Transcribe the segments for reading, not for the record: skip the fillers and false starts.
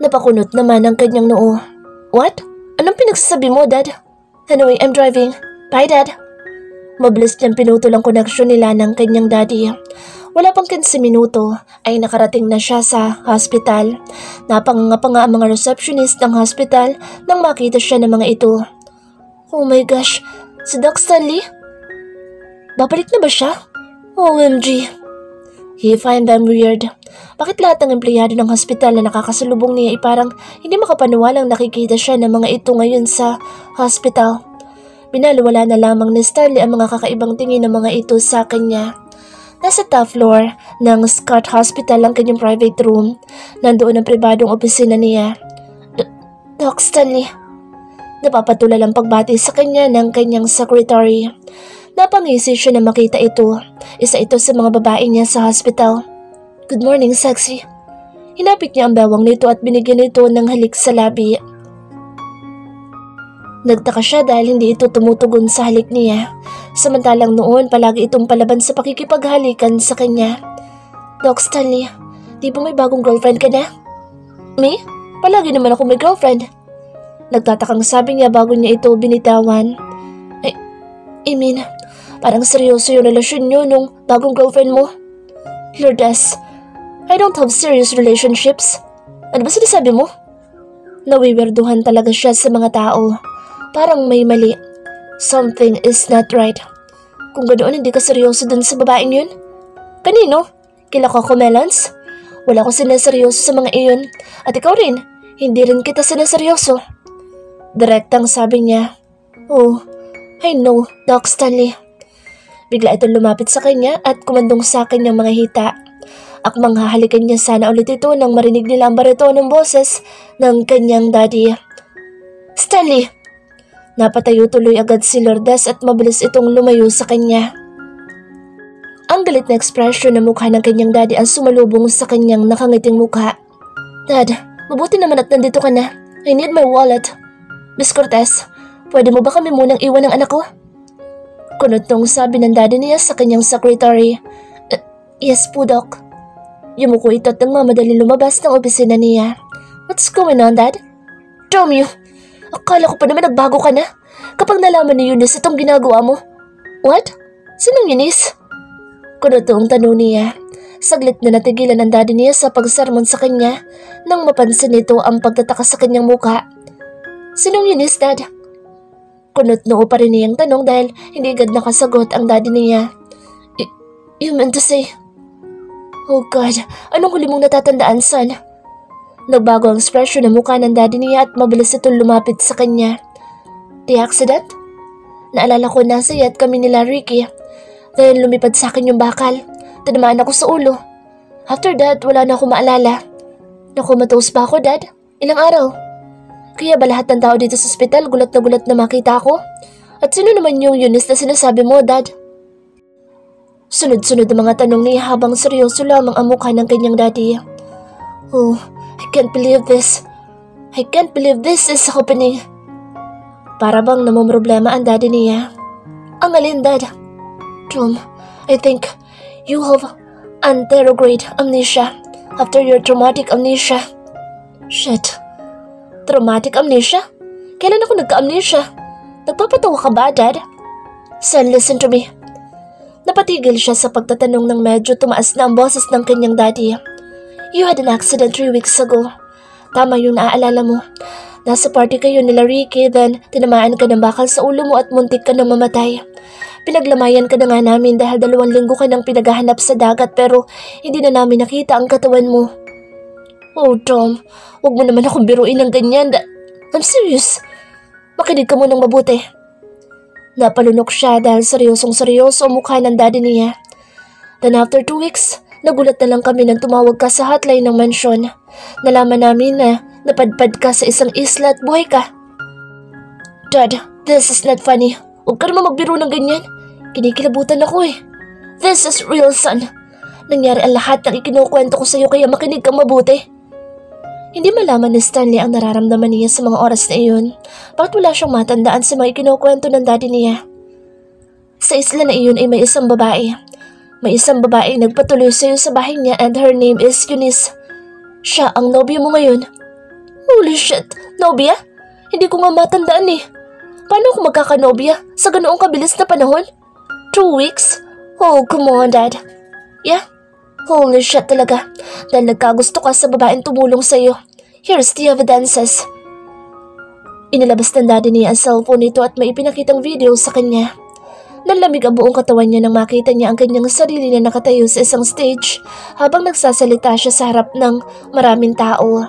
Napakunot naman ang kanyang noo. What? Anong pinagsasabi mo, Dad? Anyway, I'm driving. Bye, Dad. Mabilis niyang pinutol ang koneksyon nila ng kanyang daddy. Wala pang 15 minuto ay nakarating na siya sa hospital. Napanganga ang mga receptionist ng hospital nang makita siya ng mga ito. Oh my gosh, si Doc Stanley? Babalik na ba siya? OMG. He find them weird. Bakit lahat ng empleyado ng hospital na nakakasalubong niya ay parang hindi makapaniwalang nakikita siya ng mga ito ngayon sa hospital? Binalwala na lamang ni Stanley ang mga kakaibang tingin ng mga ito sa kanya. Nasa top floor ng Scott Hospital ang kanyang private room. Nandoon ang pribadong opisina niya. Doc Stanley. Napapatulal ang pagbati sa kanya ng kanyang secretary. Napangisi siya na makita ito. Isa ito sa mga babae niya sa hospital. Good morning, sexy. Hinapit niya ang bawang nito at binigyan nito ng halik sa labi. Nagtaka siya dahil hindi ito tumutugon sa halik niya. Samantalang noon palagi itong palaban sa pakikipaghalikan sa kanya. Doc Stanley, di ba may bagong girlfriend ka na? Me? Palagi naman ako may girlfriend. Nagtatakang sabi niya bago niya ito binitawan. I mean, parang seryoso yung relasyon niyo nung bagong girlfriend mo. Lourdes, I don't have serious relationships. Ano ba sinasabi mo? Nawiwerduhan talaga siya sa mga tao. Parang may mali. Something is not right. Kung ganoon hindi ka seryoso dun sa babaeng yun? Kanino? Kila Coco Melons? Wala akong sinaseryoso sa mga iyon. At ikaw rin, hindi rin kita sinaseryoso. Direktang sabi niya. Oh, I know, Doc Stanley. Bigla itong lumapit sa kanya at kumandong sa kanyang mga hita. Akmang hahalikan niya sana ulit ito nang marinig nila ang bariton ng boses ng kanyang daddy. Stanley! Napatayo tuloy agad si Lourdes at mabilis itong lumayo sa kanya. Ang galit na ekspresyon ng mukha ng kanyang daddy ang sumalubong sa kanyang nakangiting mukha. Dad, mabuti naman at nandito ka na. I need my wallet. Miss Cortez, pwede mo ba kami munang iwan ng anak ko? Kunot nung sabi ng daddy niya sa kanyang secretary. Yes po, Doc. Yumuko ito at nang mamadali lumabas ng opisina niya. What's going on, Dad? Romeo! Akala ko pa naman nagbago ka na. Kapag nalaman ni Eunice itong ginagawa mo. What? Sinong Eunice? Kunotong tanong niya. Saglit na natigilan ang daddy niya sa pagsermon sa kanya nang mapansin nito ang pagtataka sa kanyang muka. Sinong Eunice, Dad? Kunot noo pa rin niyang tanong dahil hindi agad nakasagot ang daddy niya. You meant to say... Oh God, anong huli mong natatandaan, son? Nagbago ang ekspresyon ng mukha ng daddy niya at mabilis itong lumapit sa kanya. The accident? Naalala ko na saya at kami nila Ricky. Dahil lumipad sa akin yung bakal. Tinamaan ako sa ulo. After that, wala na ako maalala. Nakumatos ba ako, Dad? Ilang araw? Kaya ba lahat ng tao dito sa ospital gulat na makita ako? At sino naman yung Eunice na sinasabi mo, Dad? Sunod-sunod ang mga tanong niya habang seryoso lamang ang mukha ng kanyang daddy. Oh, I can't believe this. I can't believe this is happening. Para bang namumroblema ang daddy niya. Ang alin, Dad? Tom, I think you have anterograde amnesia after your traumatic amnesia. Shit. Traumatic amnesia? Kailan ako nagka-amnesia? Nagpapatawa ka ba, Dad? Son, listen to me. Napatigil siya sa pagtatanong ng medyo tumaas na ang boses ng kanyang daddy. You had an accident 3 weeks ago. Tama yung naaalala mo. Nasa party kayo nila Ricky, then tinamaan ka ng bakal sa ulo mo at muntik ka nang mamatay. Pinaglamayan ka na nga namin dahil 2 linggo ka nang pinaghahanap sa dagat pero hindi na namin nakita ang katawan mo. Oh Tom, huwag mo naman akong biruin ng ganyan. I'm serious. Makinig ka munang mabuti. Napalunok siya dahil seryosong-seryoso ang mukha ng daddy niya. Then after 2 weeks, nagulat na lang kami nang tumawag ka sa hotline ng mansyon. Nalaman namin na napadpad ka sa isang isla at buhay ka. Dad, this is not funny. Huwag ka naman magbiro ng ganyan. Kinikilabutan ako eh. This is real, son. Nangyari ang lahat ng ikinukwento ko sa iyo kaya makinig kang mabuti. Hindi malaman ni Stanley ang nararamdaman niya sa mga oras na iyon. Bakit wala siyang matandaan sa mga ikinukwento ng daddy niya? Sa isla na iyon ay may isang babae. May isang babae nagpatuloy sa iyo sa bahay niya and her name is Eunice. Siya ang nobyo mo ngayon. Holy shit! Nobya? Hindi ko nga matandaan eh. Paano ako magkakanobya sa ganoong kabilis na panahon? 2 weeks? Oh, come on, Dad. Yeah? Holy shit talaga. Dahil nagkagusto ka sa babaeng tumulong sa'yo. Here's the evidences. Inilabas ng daddy niya ang cellphone nito at may ipinakitang video sa kanya. Nanlamig ang buong katawan niya nang makita niya ang kanyang sarili na nakatayo sa isang stage habang nagsasalita siya sa harap ng maraming tao.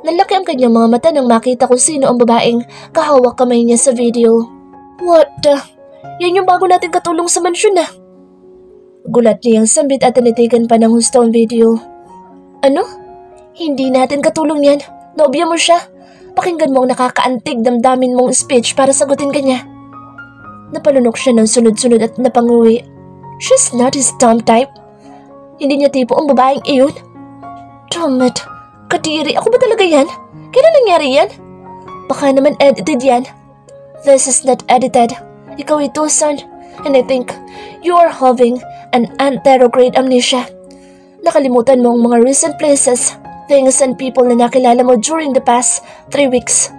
Nalaki ang kanyang mga mata nang makita kung sino ang babaeng kahawak kamay niya sa video. What the? Yan yung bago natin katulong sa mansyon na. Gulat niyang sambit at tinitigan pa ng husto ang video. Ano? Hindi natin katulong yan. Nobya mo siya. Pakinggan mo ang nakakaantig damdamin mong speech para sagutin ka niya. Napalunok siya ng sunod-sunod at napanguwi. She's not his dumb type. Hindi niya tipo ang babaeng iyon. Damn it. Kadiri, ako ba talaga yan? Kailan nangyari yan? Baka naman edited yan. This is not edited. Ikaw ito, son. And I think you are having an anterograde amnesia. Nakalimutan mo ang mga recent places, things and people na nakilala mo during the past 3 weeks.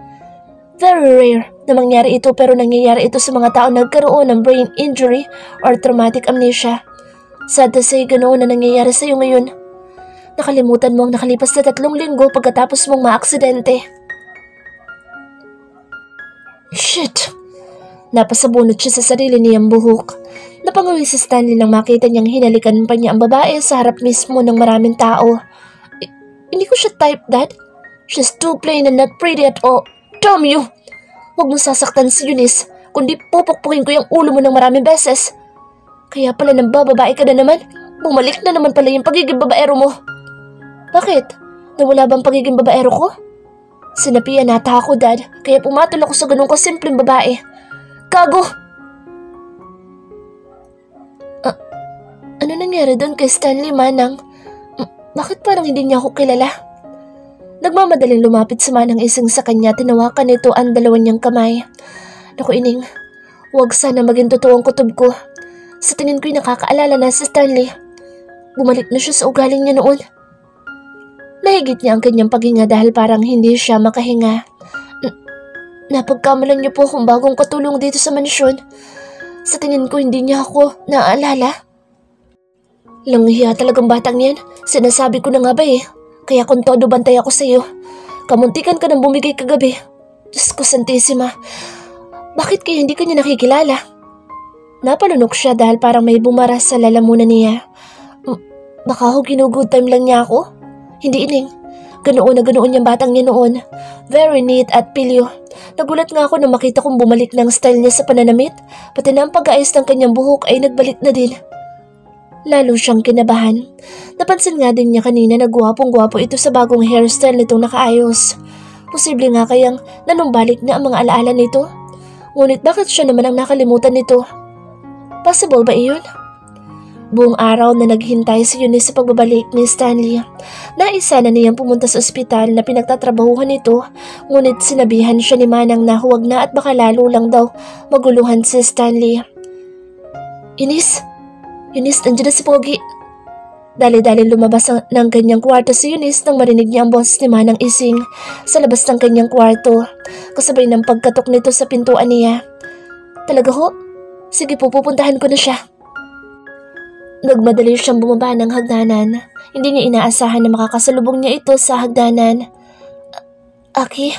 Very rare na mangyari ito pero nangyayari ito sa mga tao nagkaroon ng brain injury or traumatic amnesia. Sad to say, ganoon na nangyayari sa iyo ngayon. Nakalimutan mo ang nakalipas na 3 linggo pagkatapos mong maaksidente. Shit! Napasabunot siya sa sarili niyang buhok. Napangawi si Stanley nang makita niyang hinalikan pa niya ang babae sa harap mismo ng maraming tao. Hindi ko siya type, Dad. She's too plain and not pretty at all. Damn you! Huwag mo sasaktan si Eunice, kundi pupukpukin ko yung ulo mo ng maraming beses. Kaya pala nang bababae ka na naman, bumalik na naman pala yung pagiging babaero mo. Bakit? Nawala bang pagiging babaero ko? Sinapian nata ako, Dad, kaya pumatol ako sa ganun kasimpleng babae. Gago! Ano nangyari doon kay Stanley, Manang? Bakit parang hindi niya ako kilala? Nagmamadaling lumapit si Manang Ising sa kanya, tinawakan nito ang dalawa niyang kamay. Naku, Ining, huwag sana maging totoo ang kutob ko. Sa tingin ko'y nakakaalala na si Stanley. Bumalik na siya sa ugaling niya noon. Nahigit niya ang kanyang paghinga dahil parang hindi siya makahinga. Napagkamalan niyo po akong bagong katulong dito sa mansyon. Sa tingin ko hindi niya ako naaalala. Langhiya talagang batang yan. Sinasabi ko na nga ba eh. Kaya kung todo bantay ako sa iyo. Kamuntikan ka nang bumigay kagabi. Diyos ko, Santissima. Bakit kaya hindi ka niya nakikilala? Napalunok siya dahil parang may bumaras sa lalamunan niya. Baka ho ginugood time lang niya ako? Hindi, Ining. Ganoon na ganoon yung batang niya noon. Very neat at pilyo. Nagulat nga ako nang makita kong bumalik ng style niya sa pananamit. Pati na ang pag-aayos ng kanyang buhok ay nagbalik na din. Lalo siyang kinabahan. Napansin nga din niya kanina na gwapong-gwapo ito sa bagong hairstyle nitong nakaayos. Posible nga kayang nanumbalik na ang mga alaala nito. Ngunit bakit siya naman ang nakalimutan nito? Possible ba iyon? Buong araw na naghintay si Eunice sa pagbabalik ni Stanley. Naisa na niyang pumunta sa ospital na pinagtatrabahuhan nito, ngunit sinabihan siya ni Manang na huwag na at baka lalo lang daw maguluhan si Stanley. Eunice, nandiyan na si Pogi. Dali-dali lumabas ng kanyang kwarto si Eunice nang marinig niya ang boses ni Manang Ising sa labas ng kanyang kwarto, kasabay ng pagkatok nito sa pintuan niya. Talaga ho? Sige po, pupuntahan ko na siya. Nagmadali siyang bumaba ng hagdanan. Hindi niya inaasahan na makakasalubong niya ito sa hagdanan. Aki?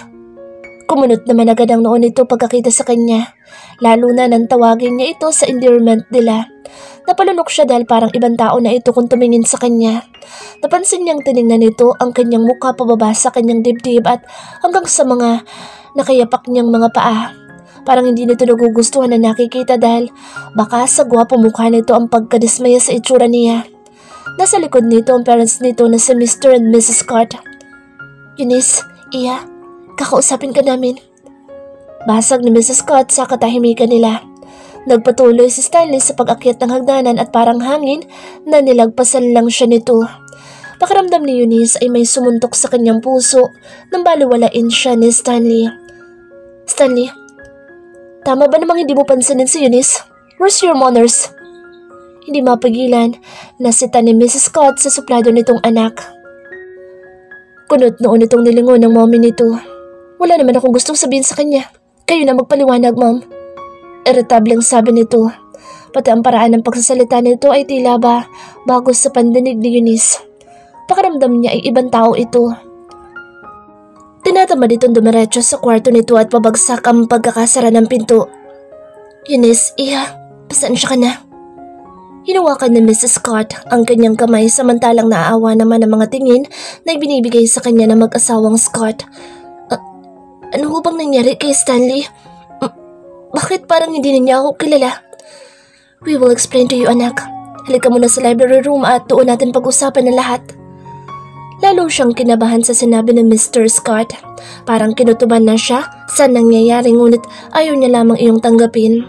Kumunot naman agad ang noon nito pagkakita sa kanya, lalo na nang tawagin niya ito sa endearment nila. Napalunok siya dahil parang ibang tao na ito kung tumingin sa kanya. Napansin niyang tiningnan nito ang kanyang mukha pababa sa kanyang dibdib at hanggang sa mga nakayapak niyang mga paa. Parang hindi nito nagugustuhan na nakikita dahil baka sa gwapo mukha nito ang pagkadismaya sa itsura niya. Nasa likod nito ang parents nito na si Mr. and Mrs. Scott. Eunice, Iya, kakausapin ka namin. Basag ni Mrs. Scott sa katahimikan nila. Nagpatuloy si Stanley sa pag-akyat ng hagdanan at parang hangin na nilagpasan lang siya nito. Pakiramdam ni Eunice ay may sumuntok sa kanyang puso nang baliwalain siya ni Stanley. Stanley, tama ba namang hindi mo pansinin si Eunice? Where's your manners? Hindi mapigilan na sita ni Mrs. Scott sa suplado nitong anak. Kunot noon itong nilingon ng mommy nito. Wala naman akong gustong sabihin sa kanya. Kayo na magpaliwanag, mom. Irritableng sabi nito. Pati ang paraan ng pagsasalita nito ay tila ba bago sa pandinig ni Eunice. Pakiramdam niya ay ibang tao ito. Tinatamad itong dumiretso sa kwarto nito at pabagsak ang pagkakasara ng pinto. Eunice, iha, pasensya ka na. Hinawakan ni Mrs. Scott ang kanyang kamay samantalang naaawa naman ang mga tingin na ibinibigay sa kanya ng mag-asawang Scott. Ano ho bang nangyari kay Stanley? Bakit parang hindi niya ako kilala? We will explain to you, anak. Halika muna sa library room at doon natin pag-usapan ang lahat. Lalo siyang kinabahan sa sinabi ng Mr. Scott. Parang kinutuban na siya sa nangyayari ngunit ayaw niya lamang iyong tanggapin.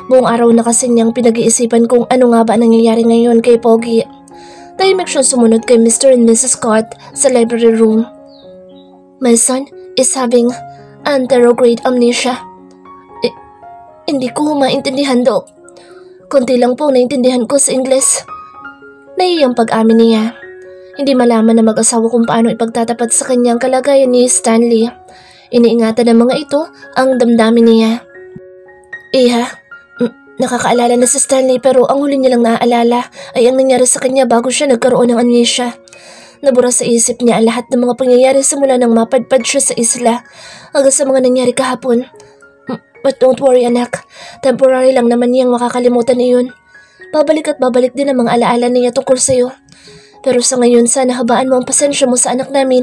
Buong araw na kasi niyang pinag-iisipan kung ano nga ba nangyayari ngayon kay Pogi. Tahimik siyang sumunod kay Mr. and Mrs. Scott sa library room. My son is having anterograde amnesia. Hindi ko maintindihan, Dok. Konti lang po naintindihan ko sa Ingles. Nahiyang pag-amin niya. Hindi malaman na mag-asawa kung paano ipagtatapat sa kanyang kalagayan ni Stanley. Iniingatan ng mga ito ang damdamin niya. Iha, nakakaalala na si Stanley pero ang huli niya lang naaalala ay ang nangyari sa kanya bago siya nagkaroon ng amnesia. Nabura sa isip niya ang lahat ng mga pangyayari simula nang mapadpad siya sa isla hanggang sa mga nangyari kahapon. But don't worry, anak. Temporary lang naman niyang makakalimutan iyon. Babalik at babalik din ang mga alaala niya tungkol sa'yo. Pero sa ngayon, sana habaan mo ang pasensya mo sa anak namin.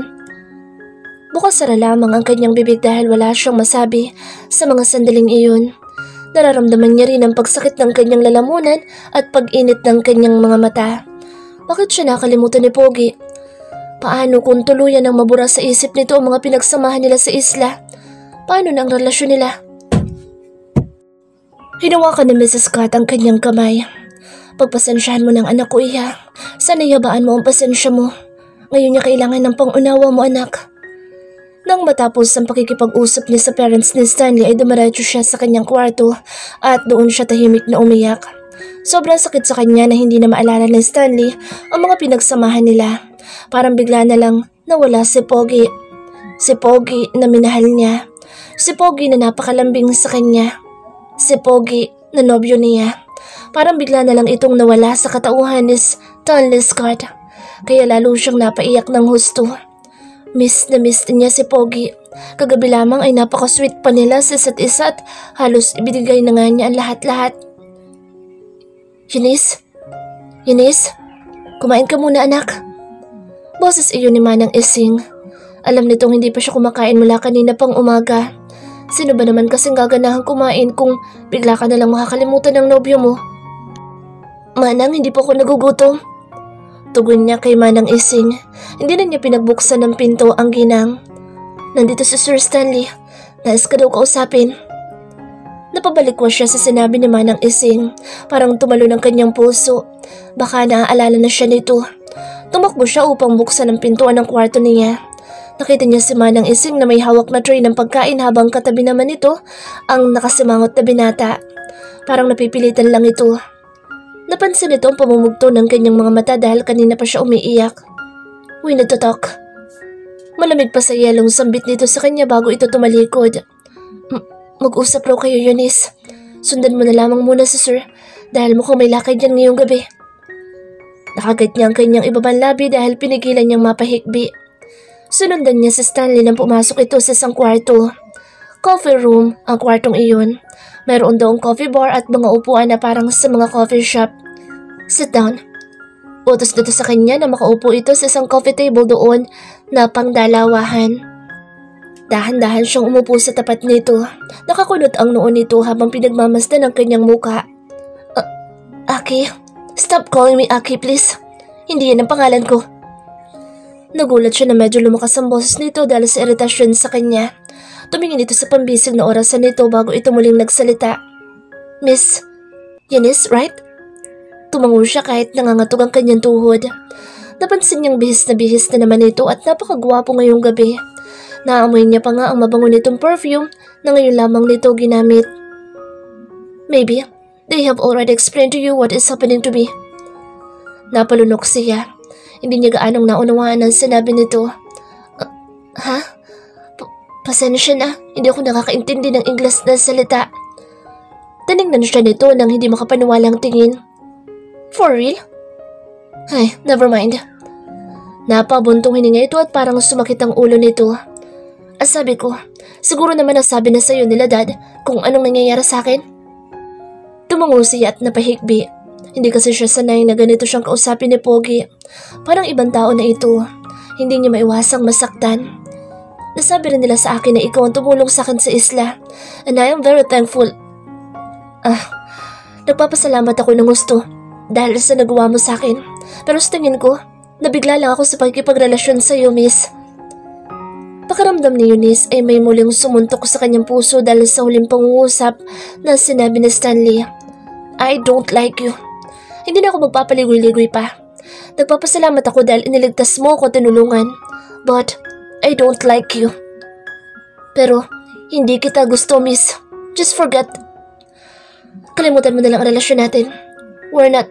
Bukas-sara lamang ang kanyang bibig dahil wala siyang masabi sa mga sandaling iyon. Nararamdaman niya rin ang pagsakit ng kanyang lalamunan at pag-init ng kanyang mga mata. Bakit siya nakalimutan ni Pogi? Paano kung tuluyan ang mabura sa isip nito ang mga pinagsamahan nila sa isla? Paano na ang relasyon nila? Hinawakan ni Mrs. Scott ang kanyang kamay. Pagpasensyahan mo ng anak ko, Iha. Sana yabaan mo ang pasensya mo. Ngayon niya kailangan ng pangunawa mo, anak. Nang matapos ang pakikipag-usap niya sa parents ni Stanley ay dumiretso siya sa kanyang kwarto at doon siya tahimik na umiyak. Sobrang sakit sa kanya na hindi na maalala ni Stanley ang mga pinagsamahan nila. Parang bigla na lang nawala si Pogi. Si Pogi na minahal niya. Si Pogi na napakalambing sa kanya. Si Pogi na nobyo niya. Parang bigla na lang itong nawala sa katauhan ni Stanley Scott. Kaya lalo siyang napaiyak ng husto. Miss na miss niya si Pogi. Kagabi lamang ay napaka-sweet pa nila sa isa't isa at halos ibinigay na nga niya ang lahat-lahat. Eunice? Eunice? Kumain ka muna, anak. Boses iyon ni Manang Ising. Alam nitong hindi pa siya kumakain mula kanina pang umaga. Sino ba naman kasing gaganahang kumain kung bigla ka nalang makakalimutan ng nobyo mo? Manang, hindi po ako nagugutom. Tugon niya kay Manang Ising. Hindi na niya pinagbuksan ng pinto ang ginang. Nandito si Sir Stanley. Nais ka daw kausapin. Napabalikwas siya sa sinabi ni Manang Ising. Parang tumalo ng kanyang puso. Baka naaalala na siya nito. Tumakbo siya upang buksan ang pintuan ng kwarto niya. Nakita niya si Manang Ising na may hawak na tray ng pagkain habang katabi naman ito ang nakasimangot na binata. Parang napipilitan lang ito. Napansin nito ang pamumugto ng kanyang mga mata dahil kanina pa siya umiiyak. We need to talk. Malamig pa sa yelong sambit nito sa kanya bago ito tumalikod. Mag-usap raw kayo, Eunice. Sundan mo na lamang muna si Sir dahil mukhang may lakad yan ngayong gabi. Nakagat niya ang kanyang ibabang labi dahil pinigilan niyang mapahikbi. Sunundan niya si Stanley nang pumasok ito sa isang kwarto. Coffee room ang kwartong iyon. Mayroon daw ang coffee bar at mga upuan na parang sa mga coffee shop. Sit down. Utos dito sa kanya na makaupo ito sa isang coffee table doon na pangdalawahan. Dahan-dahan siyang umupo sa tapat nito. Nakakunot ang noo nito habang pinagmamasdan ang kanyang muka. Aki, stop calling me Aki, please. Hindi yan ang pangalan ko. Nagulat siya na medyo lumakas ang boses nito dahil sa iritasyon sa kanya. Tumingin ito sa pambisig na orasan nito bago ito muling nagsalita. Miss Eunice, right? Tumango siya kahit nangangatog ang kanyang tuhod. Napansin niyang bihis na naman ito at napakagwapo ngayong gabi. Naamoy niya pa nga ang mabango nitong perfume na ngayon lamang nito ginamit. Maybe they have already explained to you what is happening to me. Napalunok siya. Hindi niya gaanong naunawaan ang sinabi nito. Ha? Pasensya na, hindi ako nakakaintindi ng Ingles na salita. Tinignan siya nito nang hindi makapaniwalang tingin. For real? Ay, never mind. Napabuntong hininga ito at parang sumakit ang ulo nito. Sabi ko, siguro naman nasabi na sa'yo nila Dad kung anong nangyayari sa akin. Tumango siya at napahikbi. Hindi kasi siya sanay na ganito siyang kausapin ni Pogi. Parang ibang tao na ito. Hindi niya maiwasang masaktan. Nasabi rin nila sa akin na ikaw ang tumulong sa akin sa isla. And I am very thankful. Nagpapasalamat ako ng gusto dahil sa nagawa mo sa akin. Pero sa tingin ko, nabigla lang ako sa pagkipagrelasyon sa iyo, Miss. Pakiramdam ni Eunice ay may muling sumuntok sa kanyang puso dahil sa huling pangungusap na sinabi ni Stanley. I don't like you. Hindi na ako magpapaligoy-ligoy pa. Nagpapasalamat ako dahil iniligtas mo ako tinulungan. But I don't like you. Pero hindi kita gusto, Miss. Just forget. Kalimutan mo na lang ang relasyon natin. We're not...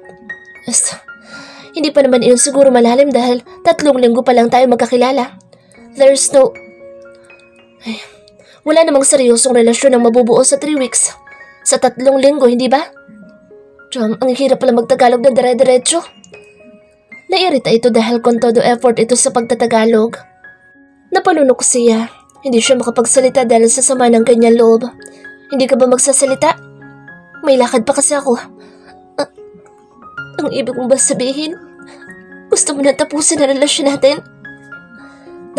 Hindi pa naman iyon siguro malalim dahil 3 linggo pa lang tayo magkakilala. There's no... wala namang seryosong relasyon ang mabubuo sa 3 weeks. Sa 3 linggo, hindi ba? Chong, ang hirap pala magtagalog na dire-diretso. Nairita ito dahil con todo effort ito sa pagtatagalog. Napalunok siya. Hindi siya makapagsalita dahil sa sama ng kanyang loob. Hindi ka ba magsasalita? May lakad pa kasi ako. Ang ibig mo ba sabihin? Gusto mo na tapusin ang relasyon natin?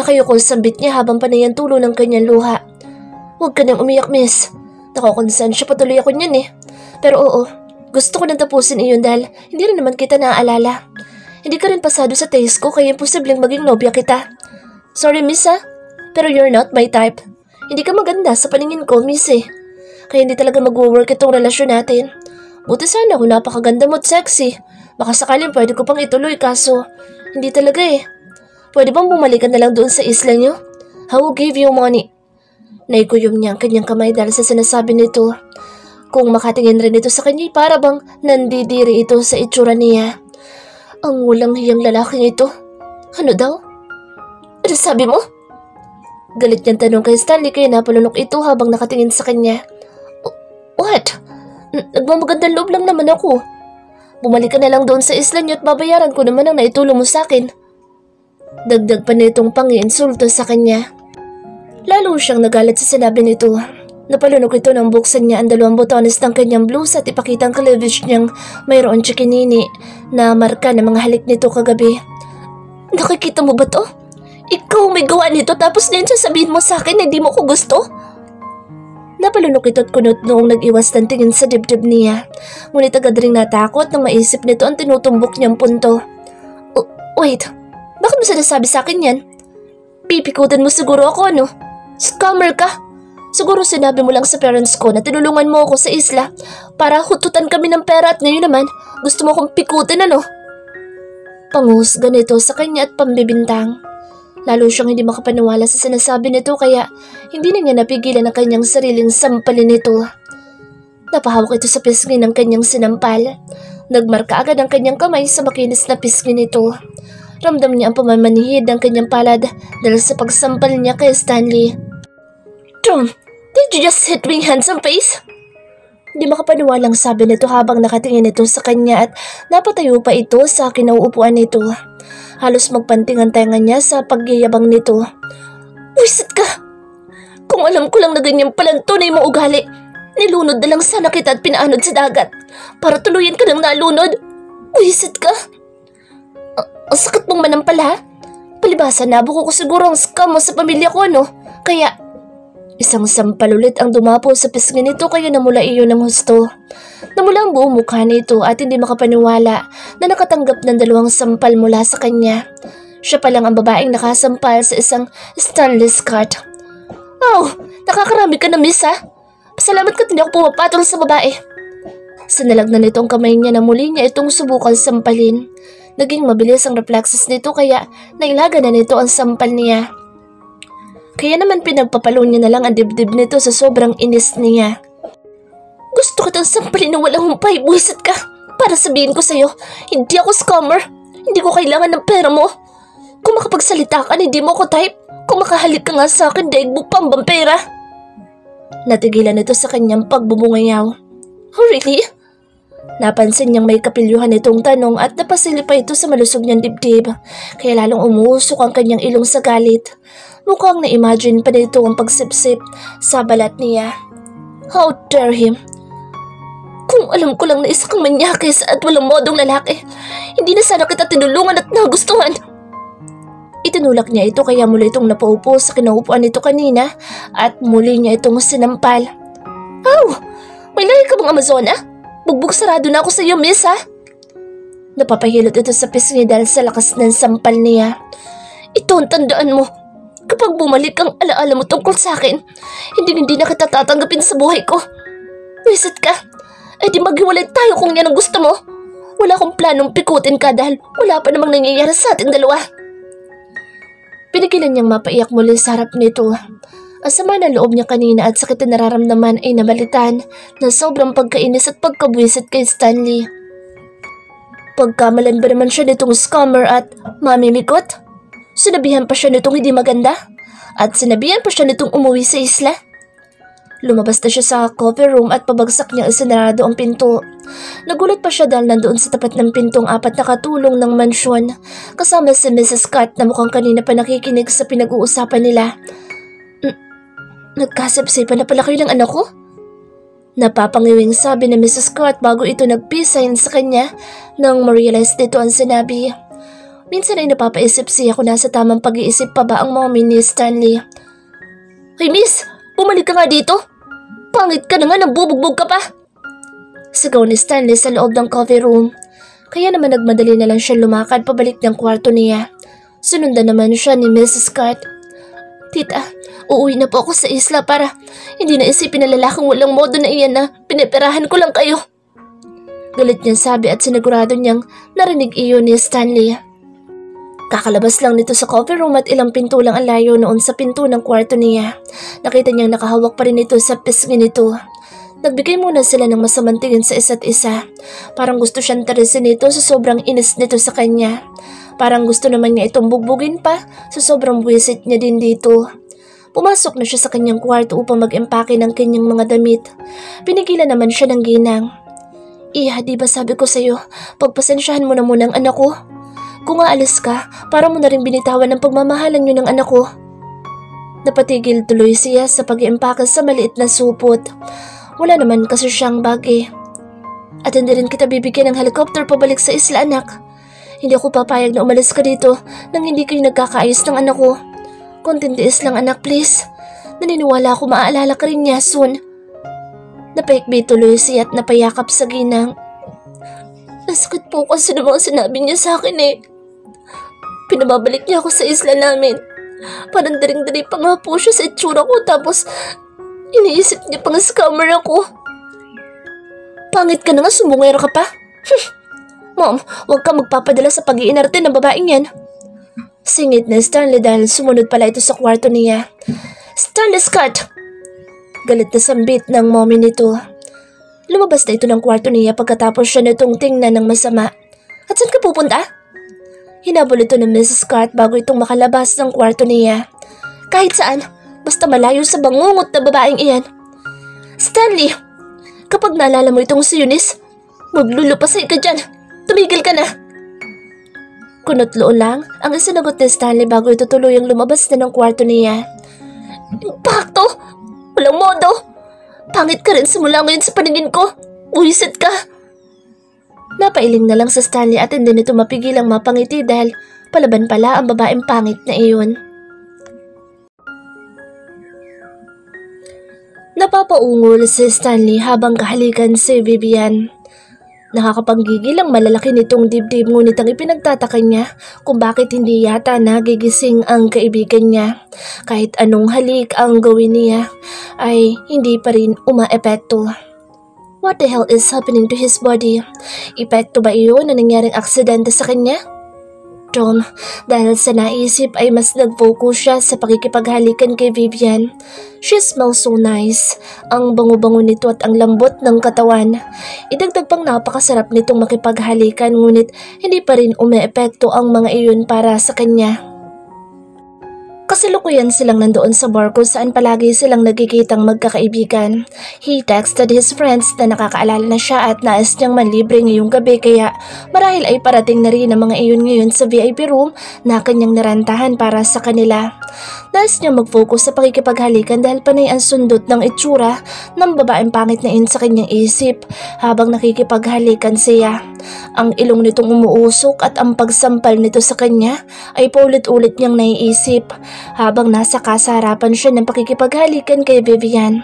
Nakayukol sambit niya habang panayan tulo ng kanyang luha. Huwag ka nang umiyak, Miss. Nakakonsensya patuloy ako niyan eh. Pero oo, gusto ko nang tapusin iyon dahil hindi rin naman kita naaalala. Hindi ka rin pasado sa taste ko kaya imposibleng maging nobya kita. Sorry, Miss pero you're not my type. Hindi ka maganda sa paningin ko, Miss Kaya hindi talaga mag-work itong relasyon natin. Buti sana kung napakaganda mo at sexy. Baka sakaling pwede ko pang ituloy kaso hindi talaga Pwede bang bumalikan na lang doon sa isla niyo? I will give you money. Naikuyom niya ang kanyang kamay dahil sa sinasabi nito. Kung makatingin rin ito sa kanya, para bang nandidiri ito sa itsura niya. Ang walang hiyang lalaking ito. Ano daw? Ano sabi mo? Galit niyang tanong kay Stanley kaya napalunok ito habang nakatingin sa kanya. What? Nagmamagandang loob lang naman ako. Bumalik ka na lang doon sa isla niyo at babayaran ko naman ang naitulong mo sa akin. Dagdag pa nitong pangi-insulto sa kanya. Lalo siyang nagalit sa sinabi nito. Napalunok ito nang buksan niya ang 2 botones ng kanyang blouse at ipakita ang cleavage niyang mayroon chikinini na marka ng mga halik nito kagabi. Nakikita mo ba to? Ikaw may gawa nito tapos ngayon sasabihin mo sa akin na hindi mo ko gusto? Napalunok ito at kunot noong nag-iwas ng tingin sa dibdib niya. Ngunit agad ring natakot nang maisip nito ang tinutumbok niyang punto. Wait, bakit mo sinasabi sa akin yan? Pipikutin mo siguro ako, no? Scammer ka! Siguro sinabi mo lang sa parents ko na tinulungan mo ako sa isla para hututan kami ng pera at ngayon naman gusto mo akong pikutin, ano? Panghusga nito sa kanya at pambibintang. Lalo siyang hindi makapaniwala sa sinasabi nito kaya hindi na niya napigilan ang kanyang sariling sampalin nito. Napahawak ito sa pisngi ng kanyang sinampal. Nagmarka agad ang kanyang kamay sa makinis na pisngi nito. Ramdam niya ang pamamanhid ng kanyang palad dahil sa pagsampal niya kay Stanley. Tom, did you just hit me handsome face? Hindi makapaniwalang sabi nito habang nakatingin ito sa kanya at napatayo pa ito sa kinauupuan nito. Halos magpanting ang tenga niya sa pagyayabang nito. Wisit ka! Kung alam ko lang na ganyan palang tunay mo ugali, nilunod na lang sana kita at pinaanod sa dagat para tuluyan ka ng nalunod. Wisit ka! Ang sakit mong manampala. Palibasa nabuko ko siguro ang scam mo sa pamilya ko, no? Kaya isang sampal ulit ang dumapo sa pisngi nito kaya namula iyon ng husto. Namula ang buong mukha nito at hindi makapaniwala na nakatanggap ng 2 sampal mula sa kanya. Siya pa lang ang babaeng nakasampal sa isang stainless cart. Oh, nakakarami ka na, miss ha? Pasalamat ka hindi ako pumapatol sa babae. Sinalagnan nito ang kamay niya na muli niya itong subukan sampalin. Naging mabilis ang reflexes nito kaya nailaga na nito ang sampal niya. Kaya naman pinagpapalo niya na lang ang dibdib nito sa sobrang inis niya. Gusto kitang sampalin na walang humpay, buwisit ka. Para sabihin ko sa'yo, hindi ako scammer. Hindi ko kailangan ng pera mo. Kung makapagsalita ka, hindi mo ako type. Kung makahalik ka nga sa akin, daig mo pang vampira. Natigilan ito sa kanyang pagbubungayaw. Oh, really? Napansin niyang may kapilyuhan itong tanong at napasilip pa ito sa malusog niyang dibdib, kaya lalong umuusok ang kanyang ilong sa galit. Mukhang na-imagine pa nito ang pagsipsip sa balat niya. How dare him? Kung alam ko lang na isa kang manyakis at walang modong lalaki, hindi na sana kita tinulungan at nagustuhan. Itinulak niya ito kaya muli itong napaupo sa kinaupuan nito kanina at muli niya itong sinampal. Aw! May lahi ka bang Amazona? Bugbog sarado na ako sa iyo, miss, ha? Napapahilot ito sa pisngi dahil sa lakas ng sampal niya. Ito ang tandaan mo. Kapag bumalik ang alaala mo tungkol sa akin, hindi na kita tatanggapin sa buhay ko. Wisit ka. Eh di maghiwalay tayo kung yan ang gusto mo. Wala akong planong pikutin ka dahil wala pa namang nangyayari sa ating dalawa. Pinigilan niyang mapaiyak muli sa harap nito. Ang sama na loob niya kanina at sakit na nararamdaman ay nabalitan na sobrang pagkainis at pagkabwisit kay Stanley. Pagkamalan ba naman siya nitong scammer at mamimikot? Sinabihan pa siya nitong hindi maganda at sinabihan pa siya nitong umuwi sa isla. Lumabas na siya sa coffee room at pabagsak niyang isinarado ang pinto. Nagulat pa siya dahil nandoon sa tapat ng pintong 4 na katulong ng mansyon kasama si Mrs. Scott na mukhang kanina pa nakikinig sa pinag-uusapan nila. Nagkasipsipan na pala kayo ng anak ko? Napapangiwing sabi ni Mrs. Scott bago ito nag-peace sign sa kanya nang ma-realize nito ang sinabi. Minsan ay napapaisip siya kung nasa tamang pag-iisip pa ba ang mommy ni Stanley. Hey miss, bumalik ka nga dito. Pangit ka na nga, nabubugbog ka pa. Sigaw ni Stanley sa loob ng coffee room. Kaya naman nagmadali na lang siya lumakad pabalik ng kwarto niya. Sunundan naman siya ni Mrs. Scott. Tita, uuwi na po ako sa isla para hindi na isipin na lalaking walang modo na iyan na piniperahan ko lang kayo. Galit niyang sabi at sinigurado niyang narinig iyon ni Stanley. Kakalabas lang nito sa coffee room at ilang pinto lang ang layo noon sa pinto ng kwarto niya. Nakita niyang nakahawak pa rin ito sa pisngi nito. Nagbigay muna sila ng masamang tingin sa isa't isa. Parang gusto siyang tarisin nito sa sobrang inis nito sa kanya. Parang gusto naman niya itong bugbugin pa sa sobrang buwisit niya din dito. Pumasok na siya sa kanyang kwarto upang mag-empake ng kanyang mga damit. Pinigilan naman siya ng ginang. Iha, di ba sabi ko sa'yo, pagpasensyahan mo na muna ang anak ko? Kung aalis ka, para mo na rin binitawan ng pagmamahalan niyo ng anak ko. Napatigil tuloy siya sa pag-empake sa maliit na supot. Wala naman kasi siyang bag. At hindi rin kita bibigyan ng helicopter pabalik sa isla, anak. Hindi ako papayag na umalis ka dito nang hindi kayo nagkakaayos ng anak ko. Konting tiis lang, anak, please. Naniniwala ako maaalala ka rin niya soon. Napaikbi tuloy siya at napayakap sa ginang. Nasakit po kasi ng mga sinabi niya sa akin eh. Pinababalik niya ako sa isla namin. Parang daring-dari pa nga po siya sa itsura ko tapos iniisip niya pang scammer ako. Pangit ka na nga, sumungero ka pa. Mom, huwag ka magpapadala sa pag-iinarte ng babaeng yan. Singit na Stanley dahil sumunod pala ito sa kwarto niya. Stanley Scott! Galit na sambit ng mommy nito. Lumabas na ito ng kwarto niya pagkatapos siya nitong tingnan ng masama. At saan ka pupunta? Hinabol ito ng Mrs. Scott bago itong makalabas ng kwarto niya. Kahit saan, basta malayo sa bangungot na babaeng iyan. Stanley! Kapag naalala mo itong si Eunice, maglulupasay ka dyan. Tumigil ka na! Kunot-loo lang ang isinagot ni Stanley bago ito tuluyang lumabas na ng kwarto niya. Impacto! Walang modo! Pangit ka rin simula ngayon sa paningin ko! Buwisit ka! Napailing na lang sa Stanley at hindi nito mapigilang mapangiti dahil palaban pala ang babaeng pangit na iyon. Napapaungol si Stanley habang kahalikan si Vivian. Nakakapanggigil ang malalaki nitong dibdib ngunit ang ipinagtataka niya kung bakit hindi yata nagigising ang kaibigan niya. Kahit anong halik ang gawin niya ay hindi pa rin umaepekto. What the hell is happening to his body? Epekto ba iyon na nangyaring aksidente sa kanya? Tom, dahil sa naisip ay mas nag-focus siya sa pakikipaghalikan kay Vivian. She smells so nice. Ang bango-bango nito at ang lambot ng katawan. Idagdag pang napakasarap nitong makipaghalikan ngunit hindi pa rin umeepekto ang mga iyon para sa kanya. Kasalukuyan silang nandoon sa bar kung saan palagi silang nagkikitang magkakaibigan. He texted his friends na nakakaalala na siya at nais niyang manlibre ngayong gabi kaya marahil ay parating na rin ang mga iyon ngayon sa VIP room na kanyang narantahan para sa kanila. Nais niyang mag-focus sa pakikipaghalikan dahil panay ang sundot ng itsura ng babaeng pangit na iyon sa kanyang isip habang nakikipaghalikan siya. Ang ilong nitong umuusok at ang pagsampal nito sa kanya ay paulit-ulit niyang naiisip habang nasa kasarapan siya ng pakikipaghalikan kay Vivian.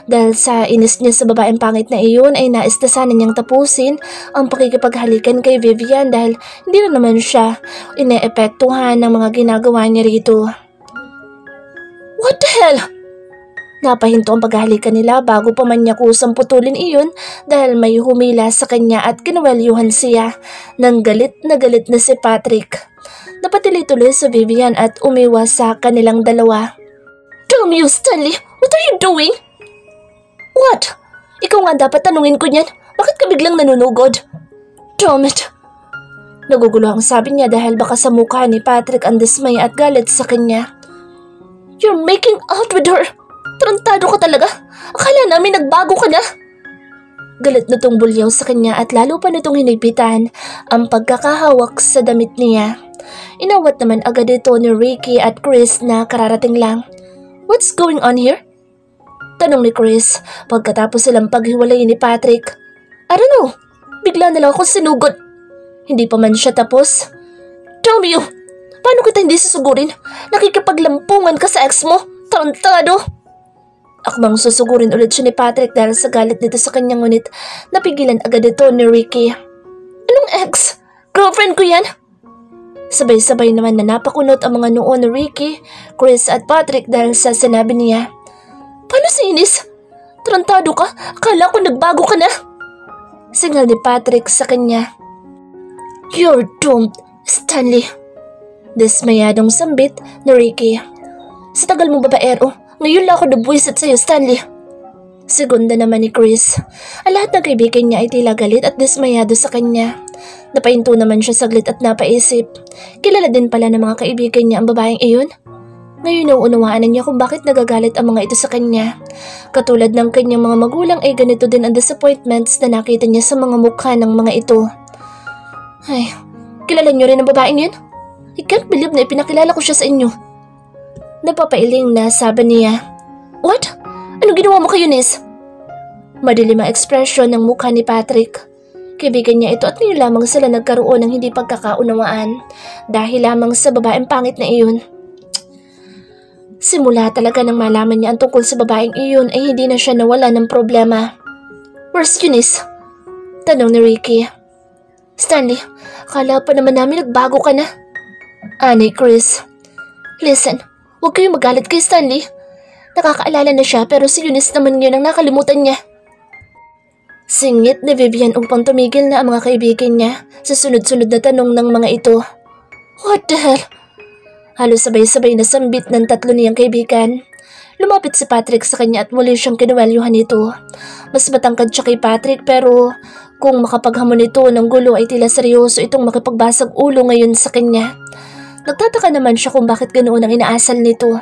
Dahil sa inis niya sa babaeng pangit na iyon ay nais na sana niyang tapusin ang pakikipaghalikan kay Vivian dahil hindi na naman siya ine-epektuhan ng mga ginagawa niya rito. What the hell? Napahinto ang paghahalikan nila bago pa man niya kusang putulin iyon dahil may humila sa kanya at kinawelyuhan siya ng galit na si Patrick. Napatili tuloy sa Vivian at umiwas sa kanilang dalawa. Damn you, Stanley! What are you doing? What? Ikaw nga dapat tanungin ko niyan. Bakit ka biglang nanunugod? Damn it! Nagugulo ang sabi niya dahil baka sa mukha ni Patrick ang dismay at galit sa kanya. You're making out with her! Tarantado ka talaga! Akala namin nagbago ka na! Galit na tong bulyaw sa kanya at lalo pa nitong hinigpitan ang pagkakahawak sa damit niya. Inawat naman agad ito ni Ricky at Chris na kararating lang. What's going on here? Tanong ni Chris pagkatapos silang paghiwalay ni Patrick. I don't know. Bigla na lang ako sinugot. Hindi pa man siya tapos. Damn you! Paano kita hindi susugurin? Nakikipaglampungan ka sa ex mo? Tarantado! Akmang susugurin ulit siya ni Patrick dahil sa galit nito sa kanyang ngunit napigilan agad ito ni Ricky. Anong ex? Girlfriend ko yan? Sabay-sabay naman na napakunot ang mga noo ni Ricky, Chris at Patrick dahil sa sinabi niya. Paano si Ines? Tarantado ka? Akala ko nagbago ka na? Singal ni Patrick sa kanya. You're doomed, Stanley. Dismayadong sambit ni Ricky. Sa tagal mo babaero, ngayon lang ako nabwisit sa'yo, Stanley. Segunda naman ni Chris. Ang lahat ng kaibigan niya ay tila galit at dismayado sa kanya. Napahinto naman siya saglit at napaisip. Kilala din pala ng mga kaibigan niya ang babaeng iyon. Ngayon nauunawaan niya kung bakit nagagalit ang mga ito sa kanya. Katulad ng kanyang mga magulang ay ganito din ang disappointments na nakita niya sa mga mukha ng mga ito. Ay, kilala niyo rin ang babaeng yun? I can't believe na ipinakilala ko siya sa inyo. Napapailing na sabi niya. What? Anong ginawa mo kay Eunice? Madilim ang ekspresyon ng mukha ni Patrick. Kaibigan niya ito at ngayon lamang sila nagkaroon ng hindi pagkakaunawaan dahil lamang sa babaeng pangit na iyon. Simula talaga nang malaman niya ang tungkol sa babaeng iyon ay hindi na siya nawala ng problema. Where's Eunice? Tanong ni Ricky. Stanley, akala pa naman namin nagbago ka na. Ani Chris. Listen, huwag kayong magalit kay Stanley. Nakakaalala na siya pero si Eunice naman yun ang nakalimutan niya. Singit ni Vivian upang tumigil na ang mga kaibigan niya sa sunod-sunod na tanong ng mga ito. What the hell? Halos sabay-sabay na sambit ng tatlo niyang kaibigan. Lumapit si Patrick sa kanya at muli siyang kinawelyuhan nito. Mas matangkad siya kay Patrick pero kung makapaghamon ito ng gulo ay tila seryoso itong makipagbasag ulo ngayon sa kanya. Nagtataka naman siya kung bakit ganoon ang inaasal nito.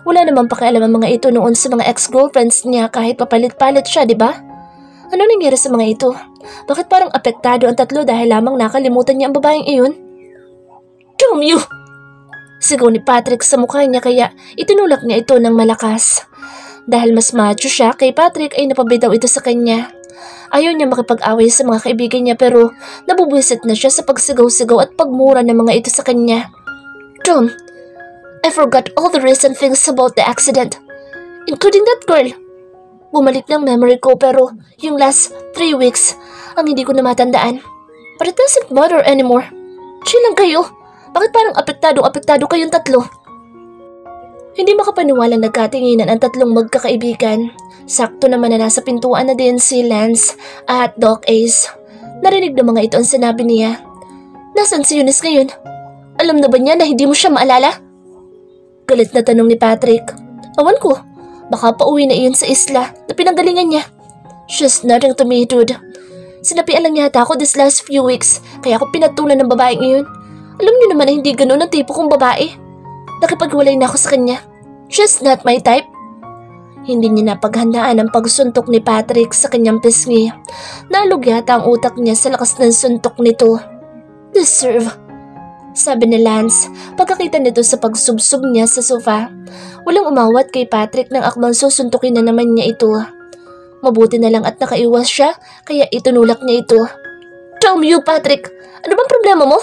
Wala namang pakialam ang mga ito noon sa mga ex-girlfriends niya kahit papalit-palit siya, di ba? Ano nangyari sa mga ito? Bakit parang apektado ang tatlo dahil lamang nakalimutan niya ang babaeng iyon? Damn you! Sigaw ni Patrick sa mukha niya kaya itinulak niya ito ng malakas. Dahil mas macho siya kay Patrick ay napabitaw ito sa kanya. Ayaw niya makipag-away sa mga kaibigan niya pero nabubwisit na siya sa pagsigaw-sigaw at pagmura ng mga ito sa kanya. Damn! I forgot all the recent things about the accident, including that girl. Bumalik ng memory ko pero yung last 3 weeks ang hindi ko na matandaan. But it doesn't matter anymore. Chill lang kayo. Bakit parang apektado kayong tatlo? Hindi makapaniwalang nagkatinginan ang tatlong magkakaibigan. Sakto naman na nasa pintuan na din si Lance at Doc Ace. Narinig ng mga ito ang sinabi niya. Nasaan si Eunice ngayon? Alam na ba niya na hindi mo siya maalala? Galit na tanong ni Patrick. Awan ko, baka pauwi na iyon sa isla na pinanggalingan niya. She's nothing to me, dude. Sinapian lang yata ako this last few weeks kaya ako pinatulan ng babaeng iyon. Alam niyo naman na hindi ganun ang tipo kong babae. Nakipaghiwalay na ako sa kanya. She's not my type. Hindi niya napaghandaan ang pagsuntok ni Patrick sa kanyang pisngi. Nalog yata ang utak niya sa lakas ng suntok nito. Deserve, sabi ni Lance pagkakita nito sa pagsubsob niya sa sofa. Walang umawat kay Patrick nang akmang susuntukin na naman niya ito. Mabuti na lang at nakaiwas siya kaya itunulak niya ito. Damn you, Patrick! Ano bang problema mo?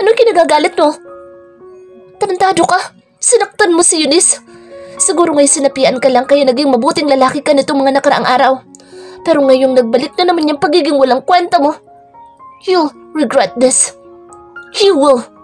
Anong kinagagalit mo? Tarantado ka! Sinaktan mo si Eunice! Siguro nga'y sinapian ka lang kaya naging mabuting lalaki ka nitong mga nakaraang araw. Pero ngayong nagbalik na naman yung pagiging walang kwenta mo. You'll regret this. You will.